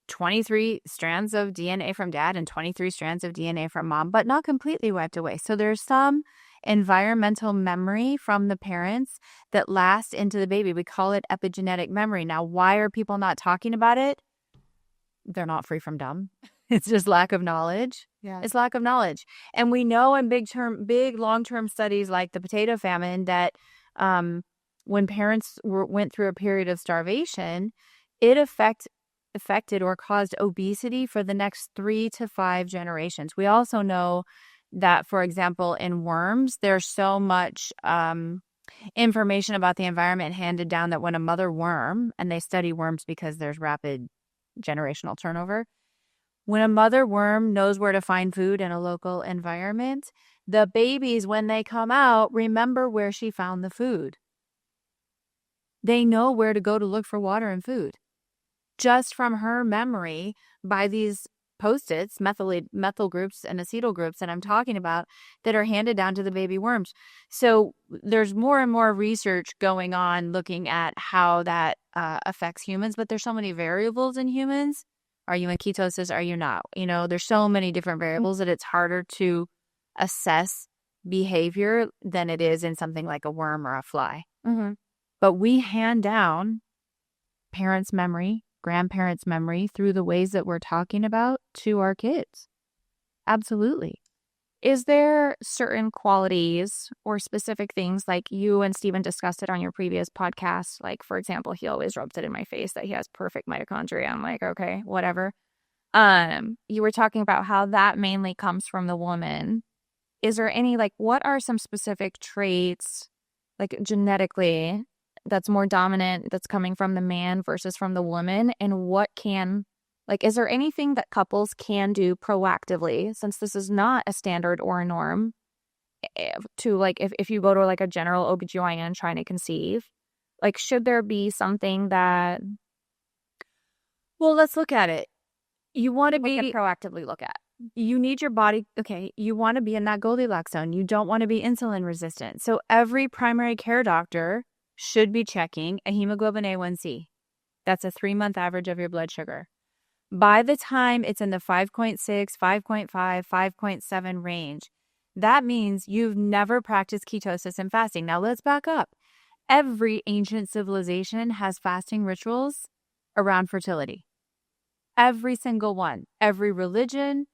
23 strands of DNA from dad and 23 strands of DNA from mom, but not completely wiped away. So there's some environmental memory from the parents that lasts into the baby. We call it epigenetic memory. Now, why are people not talking about it? They're not free from dumb. It's just lack of knowledge. Yeah. It's lack of knowledge. And we know in big long-term studies like the potato famine that when parents went through a period of starvation, it affected or caused obesity for the next 3 to 5 generations. We also know that, for example, in worms, there's so much information about the environment handed down that when a mother worm, and they study worms because there's rapid generational turnover, when a mother worm knows where to find food in a local environment, the babies, when they come out, remember where she found the food. They know where to go to look for water and food. Just from her memory by these post-its, methyl groups and acetyl groups that I'm talking about that are handed down to the baby worms. So there's more and more research going on looking at how that affects humans, but there's so many variables in humans. Are you in ketosis? Are you not? There's so many different variables that it's harder to assess behavior than it is in something like a worm or a fly. Mm-hmm. But we hand down parents' memory, grandparents' memory through the ways that we're talking about to our kids. Absolutely. Is there certain qualities or specific things, like you and Stephen discussed it on your previous podcast? Like, for example, he always rubs it in my face that he has perfect mitochondria. I'm like, okay, whatever. You were talking about how that mainly comes from the woman. Is there any, what are some specific traits, genetically, that's more dominant, that's coming from the man versus from the woman? And is there anything that couples can do proactively, since this is not a standard or a norm, to if you go to a general OBGYN trying to conceive, should there be something that... Well, let's look at it. You want to proactively look at. You need your body, you want to be in that Goldilocks zone. You don't want to be insulin resistant. So every primary care doctor should be checking a hemoglobin A1C. That's a 3-month average of your blood sugar. By the time it's in the 5.6, 5.5, 5.7 range, that means you've never practiced ketosis and fasting. Now let's back up. Every ancient civilization has fasting rituals around fertility. Every single one. Every religion,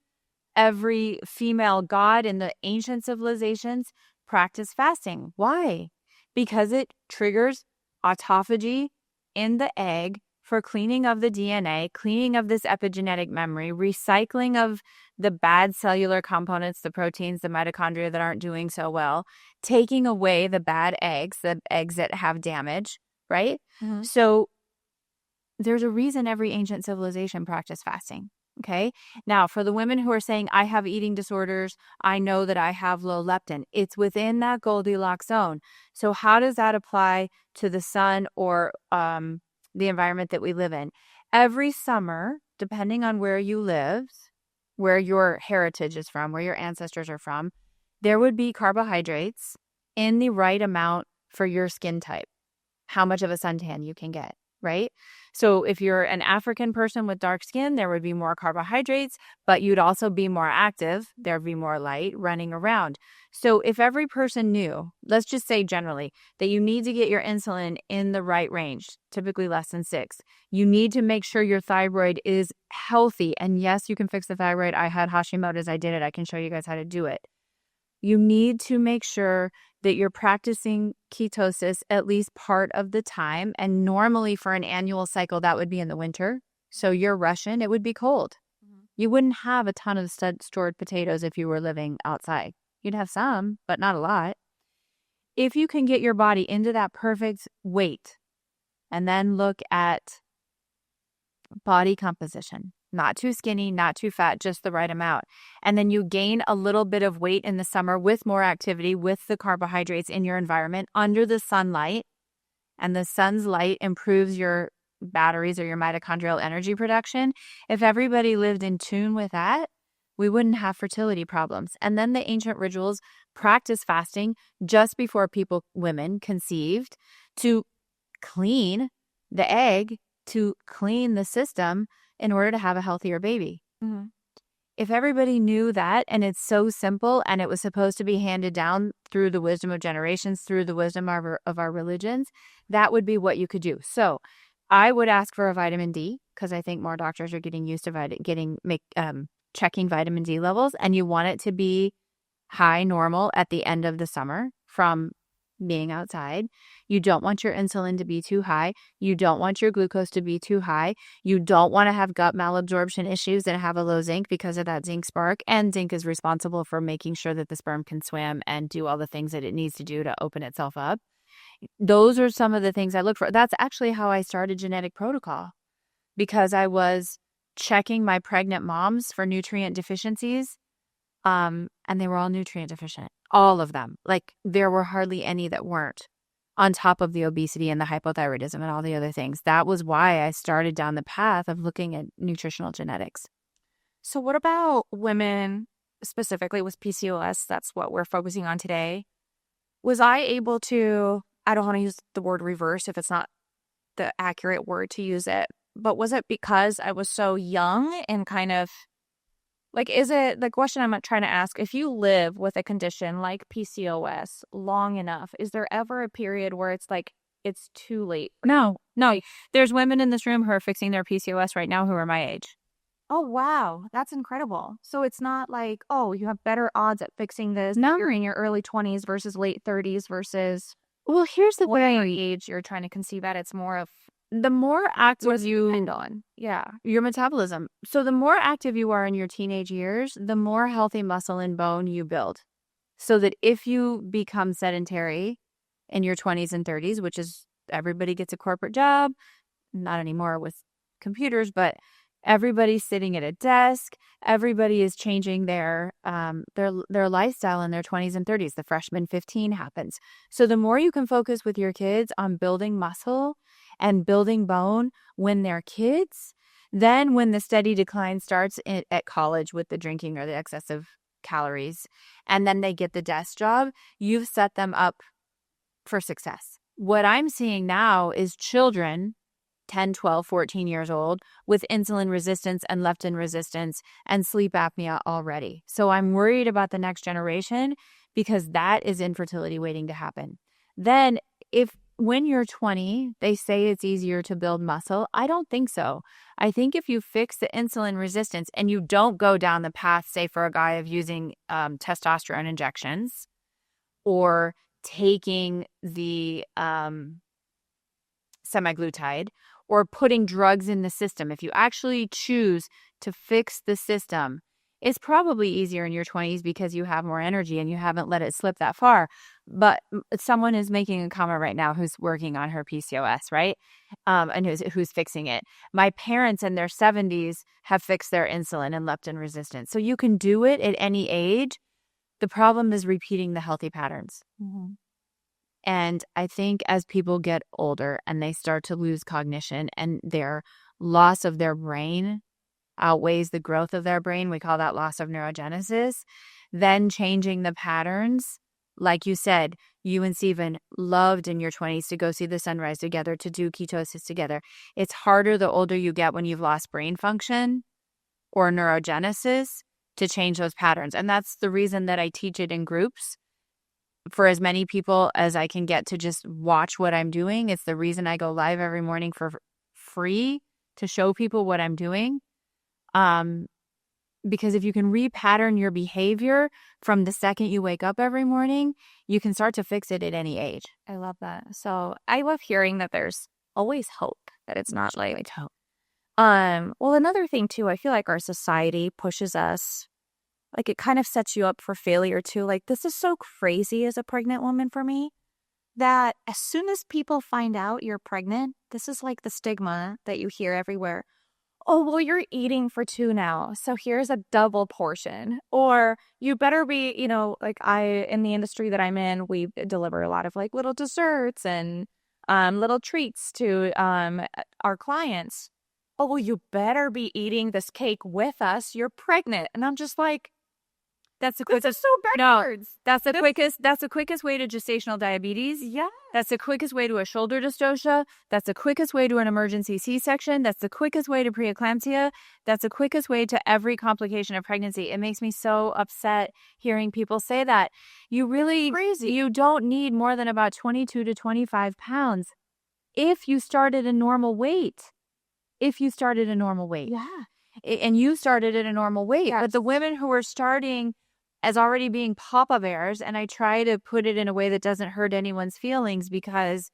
every female god in the ancient civilizations practice fasting. Why? Because it triggers autophagy in the egg for cleaning of the DNA, cleaning of this epigenetic memory, recycling of the bad cellular components, the proteins, the mitochondria that aren't doing so well, taking away the bad eggs, the eggs that have damage, right? Mm-hmm. So there's a reason every ancient civilization practiced fasting. Okay. Now, for the women who are saying, I have eating disorders, I know that I have low leptin, it's within that Goldilocks zone. So how does that apply to the sun or the environment that we live in? Every summer, depending on where you live, where your heritage is from, where your ancestors are from, there would be carbohydrates in the right amount for your skin type, how much of a suntan you can get, right? So if you're an African person with dark skin, there would be more carbohydrates, but you'd also be more active. There'd be more light running around. So if every person knew, let's just say generally, that you need to get your insulin in the right range, typically less than 6, you need to make sure your thyroid is healthy. And yes, you can fix the thyroid. I had Hashimoto's. I did it. I can show you guys how to do it. You need to make sure that you're practicing ketosis at least part of the time. And normally for an annual cycle, that would be in the winter. So you're Russian, it would be cold. You wouldn't have a ton of stored potatoes if you were living outside. You'd have some, but not a lot. If you can get your body into that perfect weight and then look at body composition, not too skinny, not too fat, just the right amount. And then you gain a little bit of weight in the summer with more activity, with the carbohydrates in your environment under the sunlight. And the sun's light improves your batteries or your mitochondrial energy production. If everybody lived in tune with that, we wouldn't have fertility problems. And then the ancient rituals practice fasting just before women conceived to clean the egg, to clean the system in order to have a healthier baby. Mm-hmm. If everybody knew that, and it's so simple, and it was supposed to be handed down through the wisdom of generations, through the wisdom of our religions, that would be what you could do. So I would ask for a vitamin D, because I think more doctors are getting used to checking vitamin D levels, and you want it to be high normal at the end of the summer from being outside. You don't want your insulin to be too high. You don't want your glucose to be too high. You don't want to have gut malabsorption issues and have a low zinc because of that zinc spark. And zinc is responsible for making sure that the sperm can swim and do all the things that it needs to do to open itself up. Those are some of the things I look for. That's actually how I started Genetic Protocol, because I was checking my pregnant moms for nutrient deficiencies. And they were all nutrient deficient, all of them. Like there were hardly any that weren't, on top of the obesity and the hypothyroidism and all the other things. That was why I started down the path of looking at nutritional genetics. So what about women specifically with PCOS? That's what we're focusing on today. Was I able to, I don't want to use the word reverse if it's not the accurate word to use it, but was it because I was so young and kind of, like, is it, the question I'm trying to ask, if you live with a condition like PCOS long enough, is there ever a period where it's like, it's too late? No. There's women in this room who are fixing their PCOS right now who are my age. Oh, wow. That's incredible. So it's not like, oh, you have better odds at fixing this. No. You're in your early 20s versus late 30s versus Well, here's the whatever thing. age you're trying to conceive at. It's more of The more active what you you depend on. Yeah. your metabolism. So the more active you are in your teenage years, the more healthy muscle and bone you build. So that if you become sedentary in your 20s and 30s, which is everybody gets a corporate job, not anymore with computers, but everybody's sitting at a desk, everybody is changing their lifestyle in their 20s and 30s. The freshman 15 happens. So the more you can focus with your kids on building muscle and building bone when they're kids, then when the steady decline starts at college with the drinking or the excessive calories, and then they get the desk job, you've set them up for success. What I'm seeing now is children 10, 12, 14 years old with insulin resistance and leptin resistance and sleep apnea already. So I'm worried about the next generation because that is infertility waiting to happen. Then when you're 20, they say it's easier to build muscle. I don't think so. I think if you fix the insulin resistance and you don't go down the path, say for a guy, of using testosterone injections or taking the semaglutide or putting drugs in the system, if you actually choose to fix the system, it's probably easier in your 20s because you have more energy and you haven't let it slip that far. But someone is making a comment right now who's working on her PCOS, right? And who's fixing it. My parents in their 70s have fixed their insulin and leptin resistance. So you can do it at any age. The problem is repeating the healthy patterns. Mm-hmm. And I think as people get older and they start to lose cognition and their loss of their brain outweighs the growth of their brain, we call that loss of neurogenesis, then changing the patterns like you said, you and Steven loved in your 20s to go see the sunrise together, to do ketosis together. It's harder the older you get when you've lost brain function or neurogenesis to change those patterns. And that's the reason that I teach it in groups for as many people as I can get to just watch what I'm doing. It's the reason I go live every morning for free, to show people what I'm doing. Because if you can repattern your behavior from the second you wake up every morning, you can start to fix it at any age. I love that. So I love hearing that there's always hope, that it's not like hope. Well, another thing too, I feel like our society pushes us, like it kind of sets you up for failure too. Like, this is so crazy as a pregnant woman for me, that as soon as people find out you're pregnant, this is like the stigma that you hear everywhere. Oh, well, you're eating for two now, so here's a double portion. Or you better be, like in the industry that I'm in, we deliver a lot of like little desserts and little treats to our clients. Oh, well, you better be eating this cake with us. You're pregnant. And I'm just like, that's the this quickest. is so backwards. No, that's the quickest way to gestational diabetes. Yeah. That's the quickest way to a shoulder dystocia. That's the quickest way to an emergency C-section. That's the quickest way to preeclampsia. That's the quickest way to every complication of pregnancy. It makes me so upset hearing people say that. You don't need more than about 22 to 25 pounds if you started a normal weight. Yeah. And you started at a normal weight. Yes. But the women who are starting as already being papa bears, and I try to put it in a way that doesn't hurt anyone's feelings, because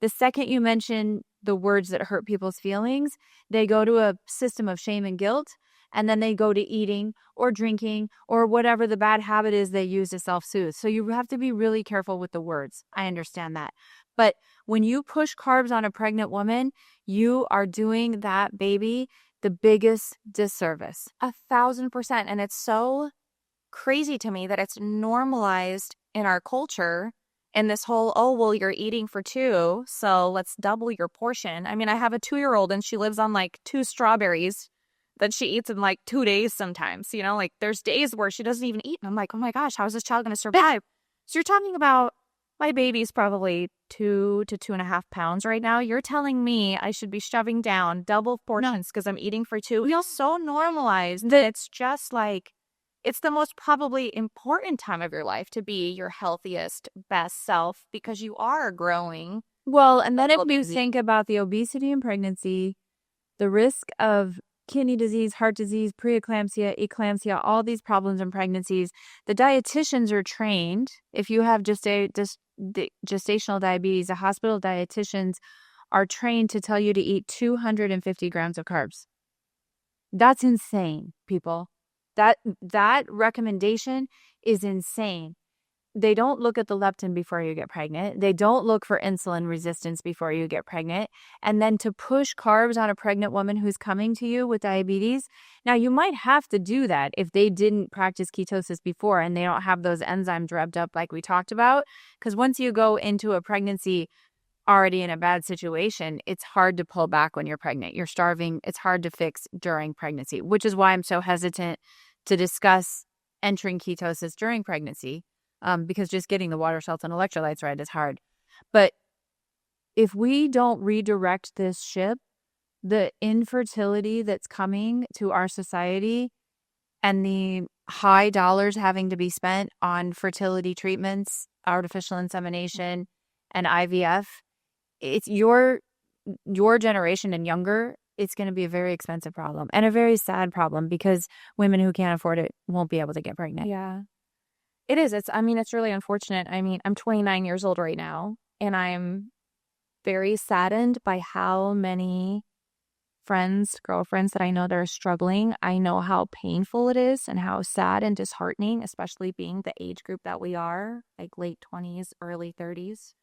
the second you mention the words that hurt people's feelings, they go to a system of shame and guilt, and then they go to eating or drinking or whatever the bad habit is they use to self-soothe. So you have to be really careful with the words. I understand that. But when you push carbs on a pregnant woman, you are doing that baby the biggest disservice. 1,000%. And it's so crazy to me that it's normalized in our culture, and this whole, oh, well, you're eating for two, so let's double your portion. I mean, I have a 2-year-old and she lives on like 2 strawberries that she eats in like 2 days sometimes. Like there's days where she doesn't even eat. And I'm like, oh my gosh, how is this child going to survive? So you're talking about my baby's probably 2 to 2.5 pounds right now. You're telling me I should be shoving down double portions because I'm eating for two? We feel so normalized that it's just like, it's the most probably important time of your life to be your healthiest, best self, because you are growing. Well, and then if you think about the obesity in pregnancy, the risk of kidney disease, heart disease, preeclampsia, eclampsia, all these problems in pregnancies, the dietitians are trained. If you have gestational diabetes, the hospital dietitians are trained to tell you to eat 250 grams of carbs. That's insane, people. That recommendation is insane. They don't look at the leptin before you get pregnant. They don't look for insulin resistance before you get pregnant. And then to push carbs on a pregnant woman who's coming to you with diabetes. Now, you might have to do that if they didn't practice ketosis before and they don't have those enzymes revved up like we talked about. Because once you go into a pregnancy already in a bad situation, it's hard to pull back when you're pregnant. You're starving. It's hard to fix during pregnancy, which is why I'm so hesitant to discuss entering ketosis during pregnancy, because just getting the water, salts, and electrolytes right is hard. But if we don't redirect this ship, the infertility that's coming to our society and the high dollars having to be spent on fertility treatments, artificial insemination, and IVF, it's your generation and younger, it's going to be a very expensive problem and a very sad problem, because women who can't afford it won't be able to get pregnant. Yeah, it is. It's really unfortunate. I mean, I'm 29 years old right now, and I'm very saddened by how many friends, girlfriends that I know that are struggling. I know how painful it is and how sad and disheartening, especially being the age group that we are, like late 20s, early 30s.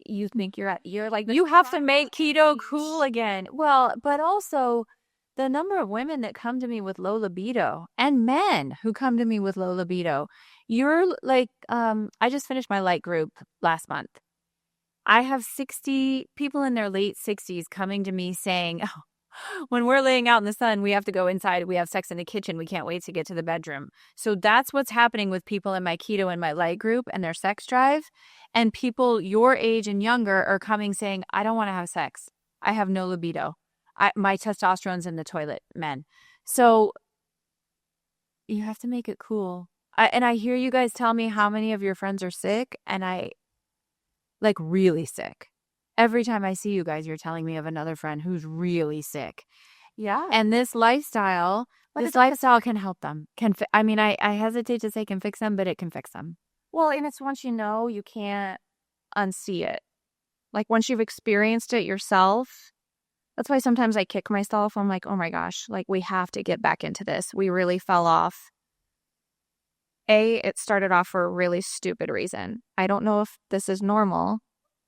You think you're like, you have to make keto cool again. Well, but also the number of women that come to me with low libido and men who come to me with low libido. You're like, I just finished my light group last month. I have 60 people in their late 60s coming to me saying, oh, when we're laying out in the sun, we have to go inside. We have sex in the kitchen. We can't wait to get to the bedroom. So that's what's happening with people in my keto and my light group and their sex drive. And people your age and younger are coming saying, I don't want to have sex. I have no libido. My testosterone's in the toilet, men. So you have to make it cool. And I hear you guys tell me how many of your friends are sick, and I like really sick. Every time I see you guys, you're telling me of another friend who's really sick. Yeah. And this lifestyle can help them. I hesitate to say can fix them, but it can fix them. Well, and it's once you know, you can't unsee it. Like once you've experienced it yourself, that's why sometimes I kick myself. I'm like, oh my gosh, like we have to get back into this. We really fell off. It started off for a really stupid reason. I don't know if this is normal.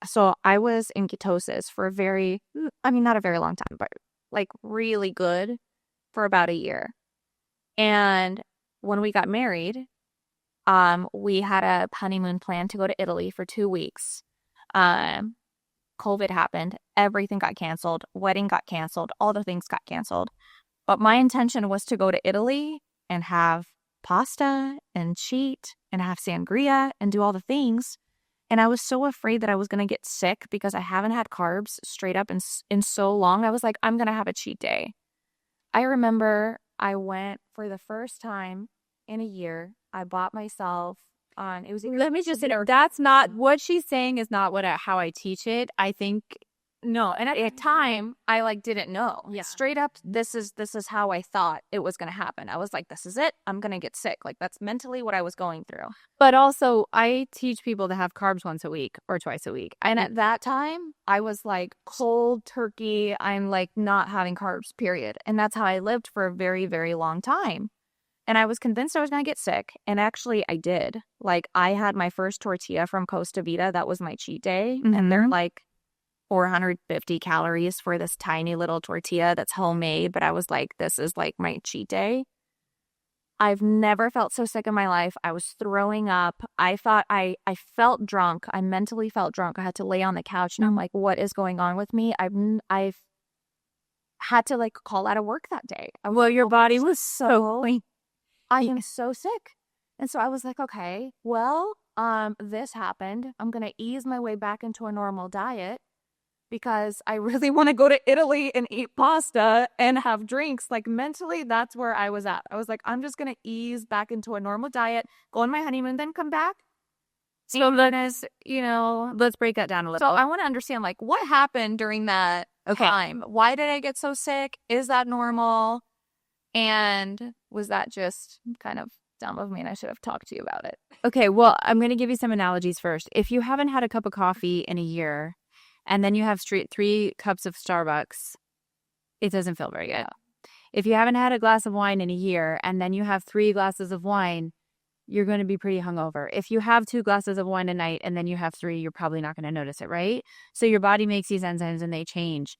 So I was in ketosis for not a very long time, but like really good for about a year. And when we got married, we had a honeymoon plan to go to Italy for 2 weeks. COVID happened. Everything got canceled. Wedding got canceled. All the things got canceled. But my intention was to go to Italy and have pasta and cheat and have sangria and do all the things. And I was so afraid that I was going to get sick because I haven't had carbs straight up in so long. I was like, I'm going to have a cheat day. I remember I went for the first time in a year. I bought myself on, it was, let me just say, that's not what she's saying is not how I teach it. I think no. And at the time, I like didn't know. Yeah. Straight up, this is how I thought it was going to happen. I was like, this is it. I'm going to get sick. Like that's mentally what I was going through. But also, I teach people to have carbs once a week or twice a week. And at that time, I was like cold turkey. I'm like not having carbs, period. And that's how I lived for a very, very long time. And I was convinced I was going to get sick. And actually, I did. Like I had my first tortilla from Costa Vida. That was my cheat day. Mm-hmm. And they're like 450 calories for this tiny little tortilla that's homemade. But I was like, this is like my cheat day. I've never felt so sick in my life. I was throwing up. I thought I felt drunk. I mentally felt drunk. I had to lay on the couch and I'm like, what is going on with me? I've had to like call out of work that day. Well, your body was so weak. I am so sick. And so I was like, okay, well, this happened. I'm going to ease my way back into a normal diet because I really want to go to Italy and eat pasta and have drinks. Like mentally, that's where I was at. I was like, I'm just going to ease back into a normal diet, go on my honeymoon, then come back. So let's break that down a little. So I want to understand like what happened during that time. Why did I get so sick? Is that normal? And was that just kind of dumb of me and I should have talked to you about it? Okay, well, I'm going to give you some analogies first. If you haven't had a cup of coffee in a year and then you have 3 cups of Starbucks, it doesn't feel very good. Yeah. If you haven't had a glass of wine in a year and then you have 3 glasses of wine, you're going to be pretty hungover. If you have 2 glasses of wine a night and then you have 3, you're probably not going to notice it, right? So your body makes these enzymes and they change.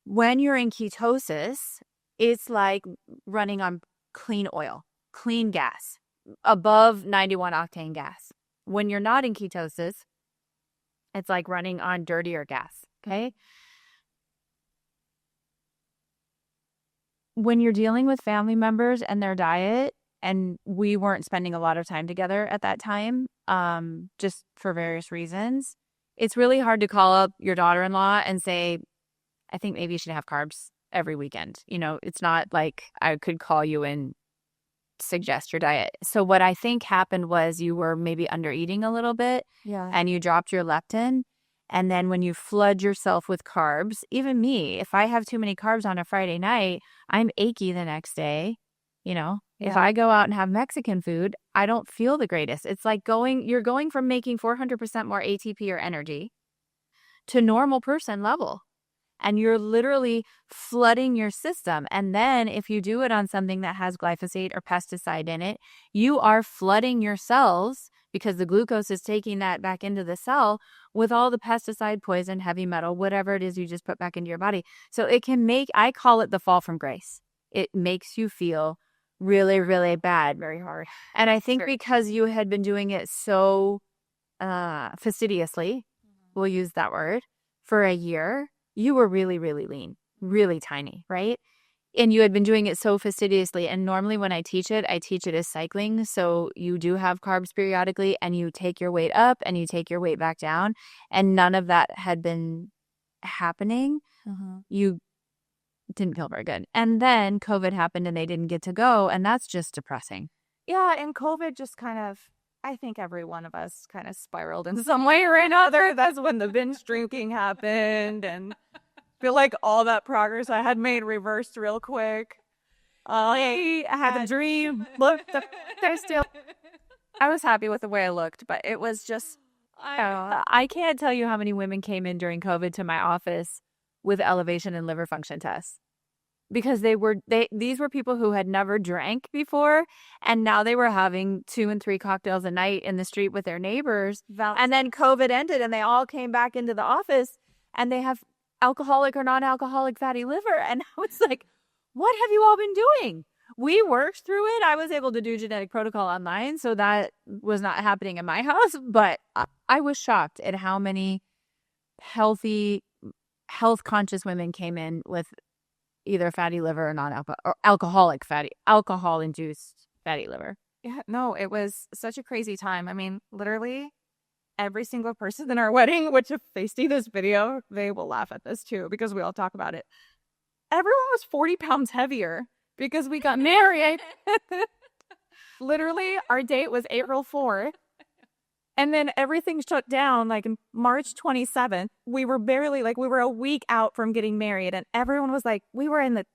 When you're in ketosis, it's like running on clean oil, clean gas, above 91 octane gas. When you're not in ketosis, it's like running on dirtier gas, okay? When you're dealing with family members and their diet, and we weren't spending a lot of time together at that time, just for various reasons, it's really hard to call up your daughter-in-law and say, I think maybe you should have carbs every weekend. It's not like I could call you and suggest your diet. So what I think happened was you were maybe under eating a little bit, and you dropped your leptin. And then when you flood yourself with carbs, even me, if I have too many carbs on a Friday night, I'm achy the next day. If I go out and have Mexican food, I don't feel the greatest. It's like you're going from making 400% more ATP or energy to normal person level. And you're literally flooding your system. And then if you do it on something that has glyphosate or pesticide in it, you are flooding your cells because the glucose is taking that back into the cell with all the pesticide, poison, heavy metal, whatever it is you just put back into your body. So I call it the fall from grace. It makes you feel really, really bad. Very hard. And I think because you had been doing it so fastidiously, we'll use that word, for a year, you were really, really lean. really tiny, right? And you had been doing it so fastidiously. And normally when I teach it as cycling. So you do have carbs periodically and you take your weight up and you take your weight back down. And none of that had been happening. You didn't feel very good. And then COVID happened and they didn't get to go. And that's just depressing. Yeah, and COVID just kind of, I think every one of us kind of spiraled in some way or another. That's when the binge drinking happened, and I feel like all that progress I had made reversed real quick. I had a dream. Look, I was happy with the way I looked, but it was just, I can't tell you how many women came in during COVID to my office with elevation in liver function tests. Because these were people who had never drank before, and now they were having 2 and 3 cocktails a night in the street with their neighbors. And then COVID ended, and they all came back into the office, and they have alcoholic or non-alcoholic fatty liver. And I was like, what have you all been doing? We worked through it. I was able to do genetic protocol online, so that was not happening in my house. But I was shocked at how many healthy, health-conscious women came in with either fatty liver or alcohol-induced fatty liver. Yeah, no, it was such a crazy time. I mean, literally every single person in our wedding, which if they see this video, they will laugh at this too, because we all talk about it. Everyone was 40 pounds heavier because we got married. Literally, our date was April 4th. And then everything shut down like March 27th. We were a week out from getting married. And everyone was like, we were in the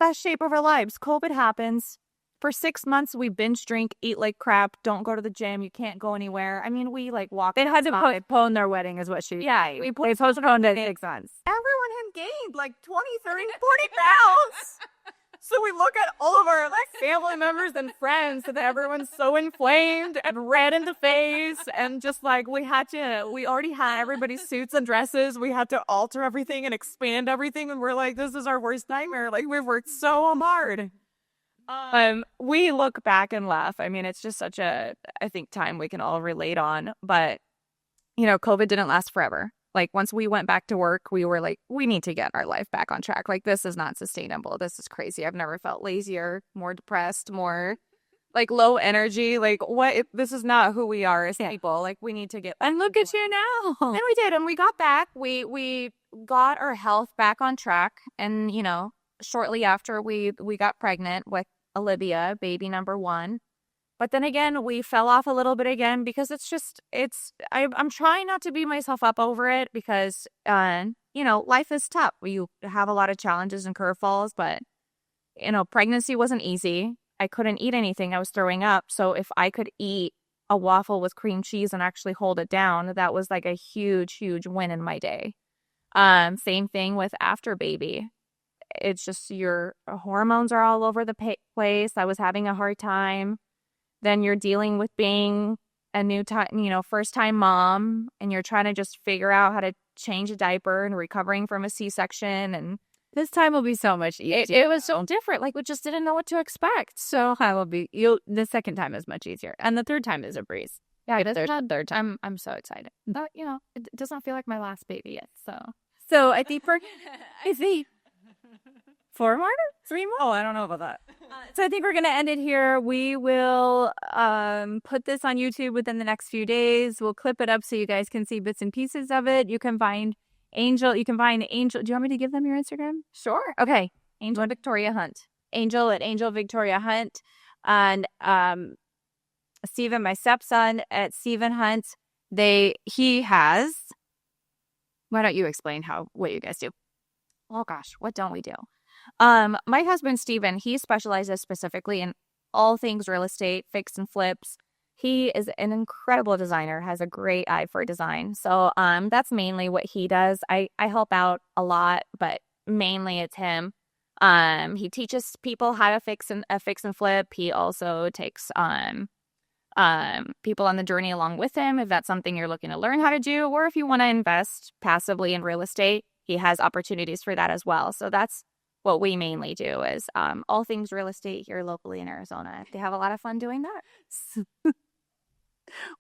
best shape of our lives. COVID happens. For 6 months, we binge drink, eat like crap, don't go to the gym. You can't go anywhere. I mean, we walked. They had to postpone their wedding is what she. Yeah. They postponed it 6 months. Everyone had gained like 20, 30, 40 pounds. So we look at all of our family members and friends, and everyone's so inflamed and red in the face, and just we already had everybody's suits and dresses. We had to alter everything and expand everything, and we're like, this is our worst nightmare. We've worked so hard. We look back and laugh. I mean, it's just such a, I think, time we can all relate on. But COVID didn't last forever. Once we went back to work, we were like, we need to get our life back on track. This is not sustainable. This is crazy. I've never felt lazier, more depressed, more low energy. This is not who we are as people. We need to get, and look at you now. And we did. And we got back. We got our health back on track. And, shortly after we got pregnant with Olivia, baby number 1. But then again, we fell off a little bit again because I'm trying not to beat myself up over it because, life is tough. You have a lot of challenges and curveballs, but, pregnancy wasn't easy. I couldn't eat anything. I was throwing up. So if I could eat a waffle with cream cheese and actually hold it down, that was a huge, huge win in my day. Same thing with after baby. It's just your hormones are all over the place. I was having a hard time. Then you're dealing with being a new time, first-time mom, and you're trying to just figure out how to change a diaper and recovering from a C-section. And this time will be so much easier. It was so different. We just didn't know what to expect. So the second time is much easier, and the third time is a breeze. Yeah, this third time. I'm so excited. But it doesn't feel like my last baby yet. So I think I see 4 more, 3 more. Oh, I don't know about that. So I think we're going to end it here. We will put this on YouTube within the next few days. We'll clip it up so you guys can see bits and pieces of it. You can find Angel. Do you want me to give them your Instagram? Sure. Okay. Angel Victoria Hunt. Angel at Angel Victoria Hunt. And Stephen, my stepson, at Stephen Hunt. He has. Why don't you explain what you guys do? Oh gosh, what don't we do? My husband, Steven, he specializes specifically in all things real estate, fix and flips. He is an incredible designer, has a great eye for design. So that's mainly what he does. I help out a lot, but mainly it's him. He teaches people how to fix and flip. He also takes people on the journey along with him if that's something you're looking to learn how to do, or if you want to invest passively in real estate, he has opportunities for that as well. So that's what we mainly do is all things real estate here locally in Arizona. They have a lot of fun doing that.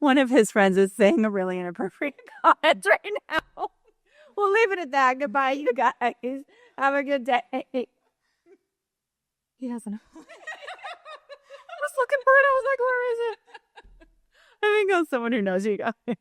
One of his friends is saying a really inappropriate comment right now. We'll leave it at that. Goodbye, you guys. Have a good day. He doesn't know. I was looking for it. I was like, where is it? I think it's someone who knows you guys.